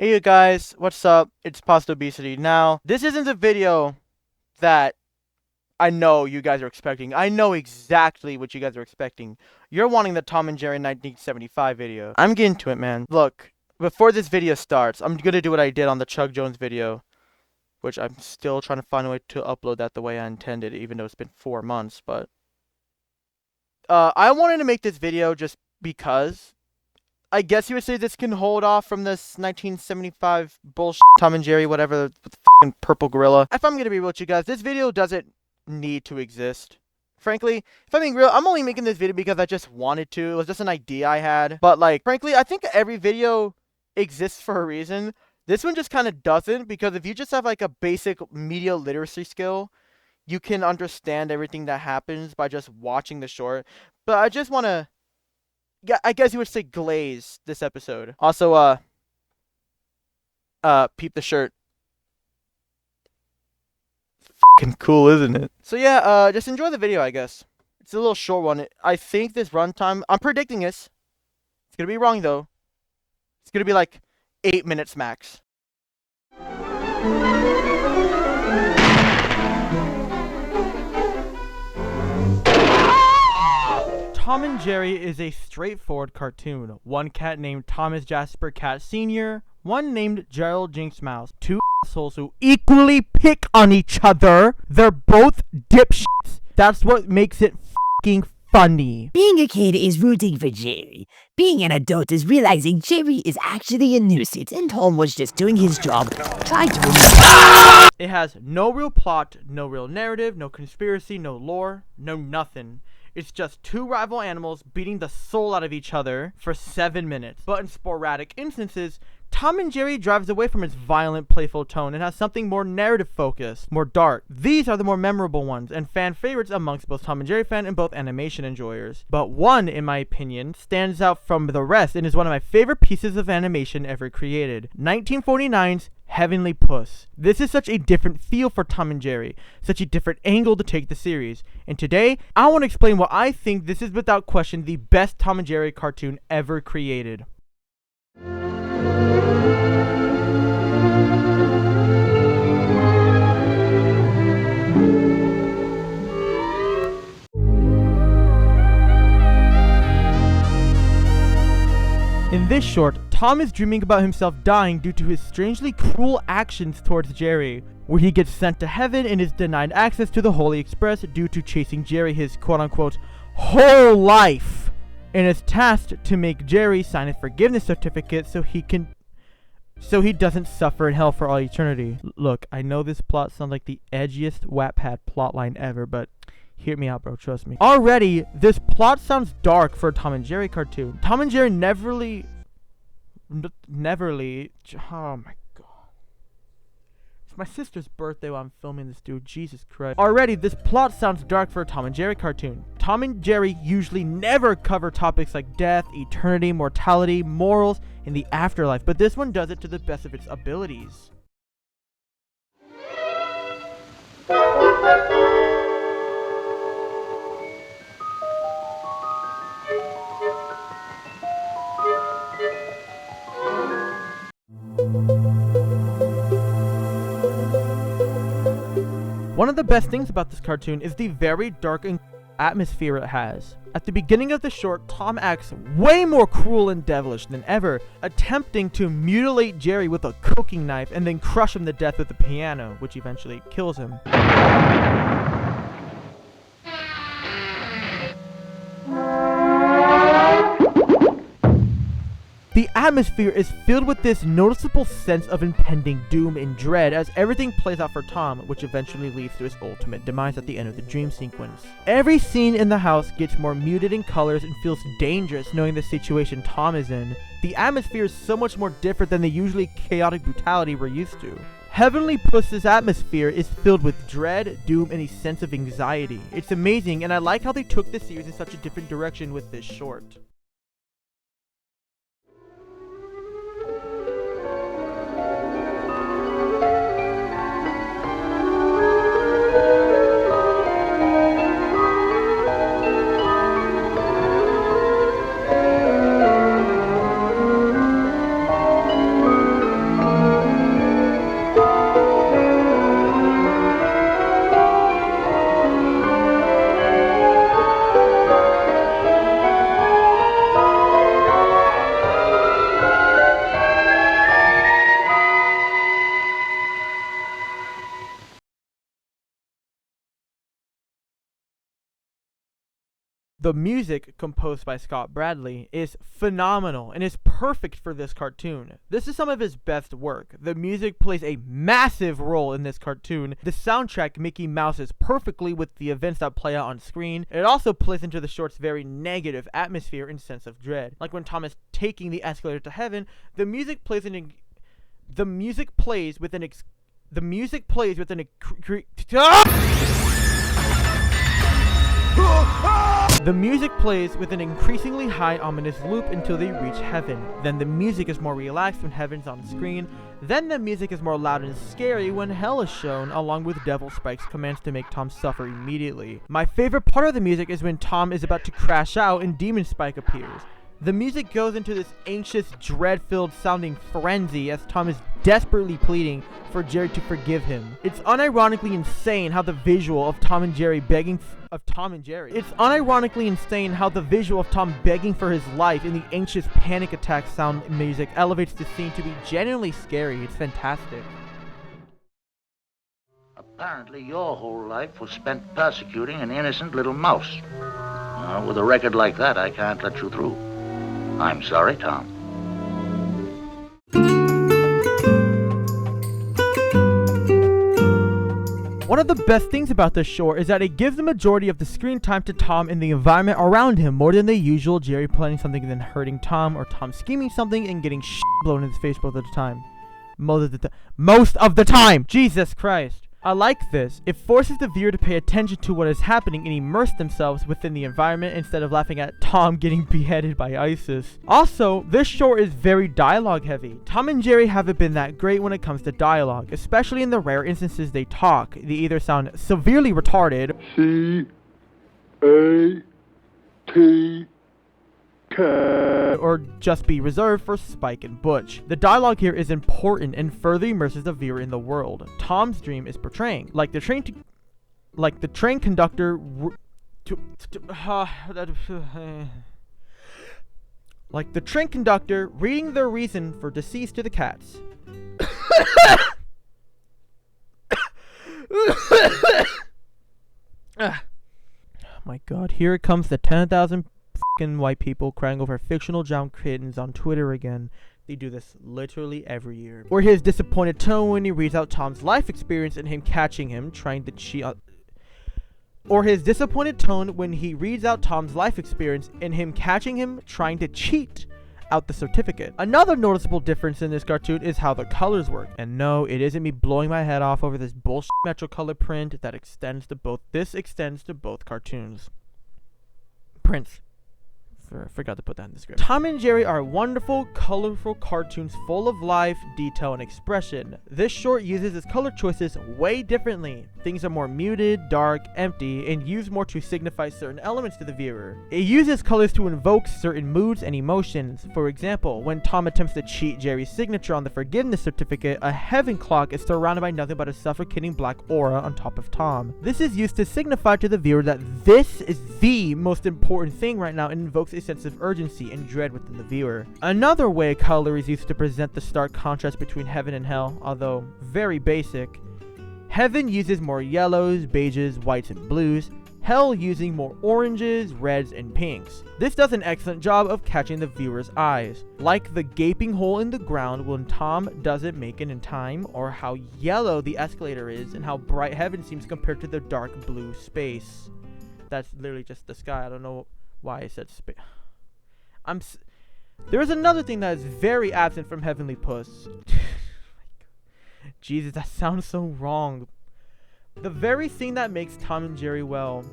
Hey you guys, what's up? It's Pasta Obesity. Now, this isn't a video that I know you guys are expecting. I know exactly what you guys are expecting. You're wanting the Tom and Jerry 1975 video. I'm getting to it, man. Look, before this video starts, I'm gonna do what I did on the Chuck Jones video, which I'm still trying to find a way to upload that the way I intended, even though it's been 4 months, but I wanted to make this video just because I guess you would say this can hold off from this 1975 bullshit Tom and Jerry, whatever, with the fucking purple gorilla. If I'm gonna be real with you guys, this video doesn't need to exist. Frankly, if I'm being real, I'm only making this video because I just wanted to. It was just an idea I had. But, like, frankly, I think every video exists for a reason. This one just kind of doesn't, because if you just have, like, a basic media literacy skill, you can understand everything that happens by just watching the short. But I just want to... Yeah, I guess you would say glaze this episode. Also, peep the shirt. Fucking cool, isn't it? So yeah, just enjoy the video, I guess. It's a little short one. I think this runtime, I'm predicting this. It's gonna be wrong, though. It's gonna be like 8 minutes max. Tom and Jerry is a straightforward cartoon. One cat named Thomas Jasper Cat Sr., one named Gerald Jinx Mouse. Two assholes who equally pick on each other. They're both dipshits. That's what makes it fucking funny. Being a kid is rooting for Jerry. Being an adult is realizing Jerry is actually a nuisance and Tom was just doing his job, trying to... It has no real plot, no real narrative, no conspiracy, no lore, no nothing. It's just two rival animals beating the soul out of each other for 7 minutes. But in sporadic instances, Tom and Jerry drives away from its violent, playful tone and has something more narrative-focused, more dark. These are the more memorable ones, and fan favorites amongst both Tom and Jerry fans and both animation enjoyers. But one, in my opinion, stands out from the rest and is one of my favorite pieces of animation ever created. 1949's Heavenly Puss. This is such a different feel for Tom and Jerry, such a different angle to take the series. And today, I want to explain why I think this is without question the best Tom and Jerry cartoon ever created. In this short, Tom is dreaming about himself dying due to his strangely cruel actions towards Jerry, where he gets sent to heaven and is denied access to the Holy Express due to chasing Jerry his quote-unquote whole life, and is tasked to make Jerry sign a forgiveness certificate so he doesn't suffer in hell for all eternity. Look, I know this plot sounds like the edgiest Wattpad plotline ever, but hear me out, bro, trust me. Already, this plot sounds dark for a Tom and Jerry cartoon. Tom and Jerry neverly, oh my god. It's my sister's birthday while I'm filming this, dude, Jesus Christ. Already, this plot sounds dark for a Tom and Jerry cartoon. Tom and Jerry usually never cover topics like death, eternity, mortality, morals, and the afterlife, but this one does it to the best of its abilities. One of the best things about this cartoon is the very dark and atmosphere it has. At the beginning of the short, Tom acts way more cruel and devilish than ever, attempting to mutilate Jerry with a cooking knife and then crush him to death with the piano, which eventually kills him. The atmosphere is filled with this noticeable sense of impending doom and dread as everything plays out for Tom, which eventually leads to his ultimate demise at the end of the dream sequence. Every scene in the house gets more muted in colors and feels dangerous knowing the situation Tom is in. The atmosphere is so much more different than the usually chaotic brutality we're used to. Heavenly Puss's atmosphere is filled with dread, doom, and a sense of anxiety. It's amazing, and I like how they took this series in such a different direction with this short. The music, composed by Scott Bradley, is phenomenal and is perfect for this cartoon. This is some of his best work. The music plays a massive role in this cartoon. The soundtrack Mickey Mouses perfectly with the events that play out on screen. It also plays into the short's very negative atmosphere and sense of dread. Like when Tom is taking the escalator to heaven, the music plays with an The music plays with an increasingly high ominous loop until they reach heaven. Then the music is more relaxed when heaven's on screen. Then the music is more loud and scary when hell is shown, along with Devil Spike's commands to make Tom suffer immediately. My favorite part of the music is when Tom is about to crash out and Demon Spike appears. The music goes into this anxious, dread-filled sounding frenzy as Tom is desperately pleading for Jerry to forgive him. It's unironically insane how the visual of Tom and Jerry begging for his life in the anxious panic attack sound music elevates the scene to be genuinely scary. It's fantastic. Apparently your whole life was spent persecuting an innocent little mouse. With a record like that, I can't let you through. I'm sorry, Tom. One of the best things about this short is that it gives the majority of the screen time to Tom and the environment around him, more than the usual Jerry planning something and then hurting Tom, or Tom scheming something and getting blown in his face most of the time. Most of the time! Jesus Christ. I like this. It forces the viewer to pay attention to what is happening and immerse themselves within the environment instead of laughing at Tom getting beheaded by ISIS. Also, this short is very dialogue heavy. Tom and Jerry haven't been that great when it comes to dialogue, especially in the rare instances they talk. They either sound severely retarded or just be reserved for Spike and Butch. The dialogue here is important and further immerses the viewer in the world Tom's dream is portraying. Like the train conductor reading the reason for deceased to the cats. Oh my god, here it comes the 10,000 white people crying over fictional drowned kittens on Twitter again. They do this literally every year. Or his disappointed tone when he reads out Tom's life experience and him catching him trying to cheat out the certificate. Another noticeable difference in this cartoon is how the colors work. And no, it isn't me blowing my head off over this bullshit Metro color print that extends to both cartoons. Prince. Forgot to put that in the script. Tom and Jerry are wonderful, colorful cartoons full of life, detail, and expression. This short uses its color choices way differently. Things are more muted, dark, empty, and used more to signify certain elements to the viewer. It uses colors to invoke certain moods and emotions. For example, when Tom attempts to cheat Jerry's signature on the forgiveness certificate, a heaven clock is surrounded by nothing but a suffocating black aura on top of Tom. This is used to signify to the viewer that this is the most important thing right now and invokes a sense of urgency and dread within the viewer. Another way color is used to present the stark contrast between heaven and hell, although very basic. Heaven uses more yellows, beiges, whites, and blues. Hell using more oranges, reds, and pinks. This does an excellent job of catching the viewer's eyes, like the gaping hole in the ground when Tom doesn't make it in time, or how yellow the escalator is and how bright heaven seems compared to the dark blue space. That's literally just the sky. I don't know why I said space. There is another thing that is very absent from Heavenly Puss. Jesus, that sounds so wrong. The very thing that makes Tom and Jerry well.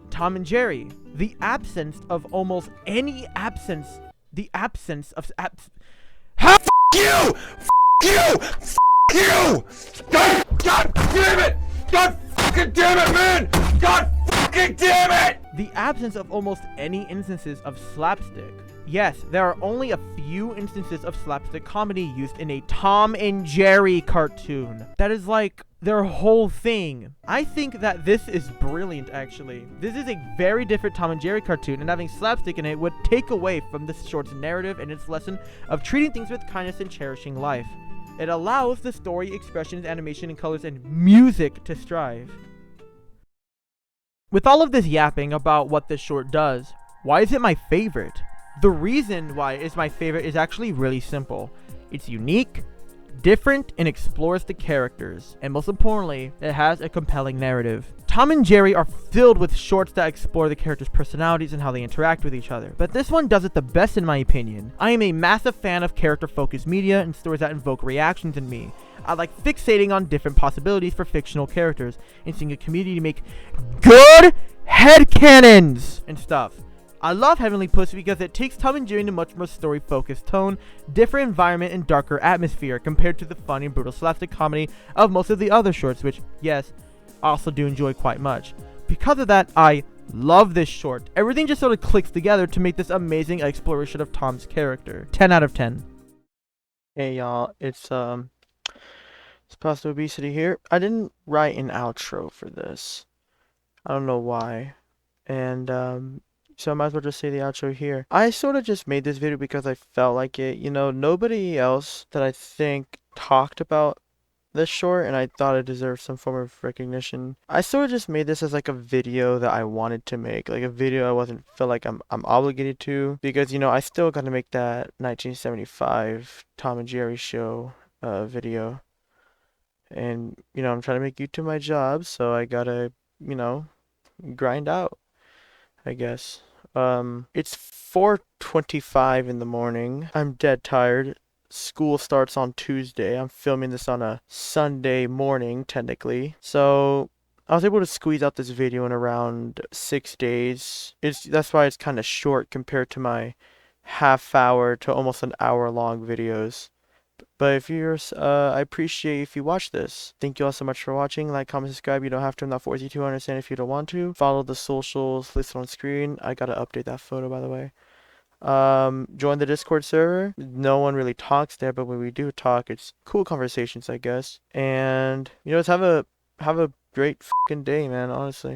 Tom and Jerry. The absence of almost any absence. The absence of F you! F you! F you! God damn it! God fucking damn it, man! God fucking damn it! The absence of almost any instances of slapstick. Yes, there are only a few instances of slapstick comedy used in a Tom and Jerry cartoon. That is like their whole thing. I think that this is brilliant, actually. This is a very different Tom and Jerry cartoon, and having slapstick in it would take away from this short's narrative and its lesson of treating things with kindness and cherishing life. It allows the story, expressions, animation, and colors, and music to strive. With all of this yapping about what this short does, why is it my favorite? The reason why it's my favorite is actually really simple. It's unique, different, and explores the characters, and most importantly, it has a compelling narrative. Tom and Jerry are filled with shorts that explore the characters' personalities and how they interact with each other, but this one does it the best in my opinion. I am a massive fan of character-focused media and stories that invoke reactions in me. I like fixating on different possibilities for fictional characters and seeing a community make good headcanons and stuff. I love Heavenly Puss because it takes Tom and Jerry in a much more story-focused tone, different environment, and darker atmosphere compared to the funny and brutal slapstick comedy of most of the other shorts, which, yes, I also do enjoy quite much. Because of that, I love this short. Everything just sort of clicks together to make this amazing exploration of Tom's character. 10 out of 10. Hey y'all, it's Pasta Obesity here. I didn't write an outro for this. I don't know why. And so I might as well just say the outro here. I sort of just made this video because I felt like it. You know, nobody else that I think talked about this short, and I thought it deserved some form of recognition. I sort of just made this as like a video that I wanted to make, like a video I wasn't feel like I'm obligated to, because you know I still got to make that 1975 Tom and Jerry show video, and you know I'm trying to make YouTube my job, so I gotta you know grind out, I guess. It's 4:25 in the morning. I'm dead tired. School starts on Tuesday. I'm filming this on a Sunday morning, technically. So I was able to squeeze out this video in around 6 days. That's why it's kind of short compared to my half-hour to almost an hour-long videos. But if you're, I appreciate if you watch this. Thank you all so much for watching. Like, comment, subscribe. You don't have to. I'm not forcing you to understand if you don't want to. Follow the socials listed on screen. I gotta update that photo, by the way. Join the Discord server. No one really talks there, but when we do talk, it's cool conversations, I guess. And you know, just have a great fucking day, man. Honestly.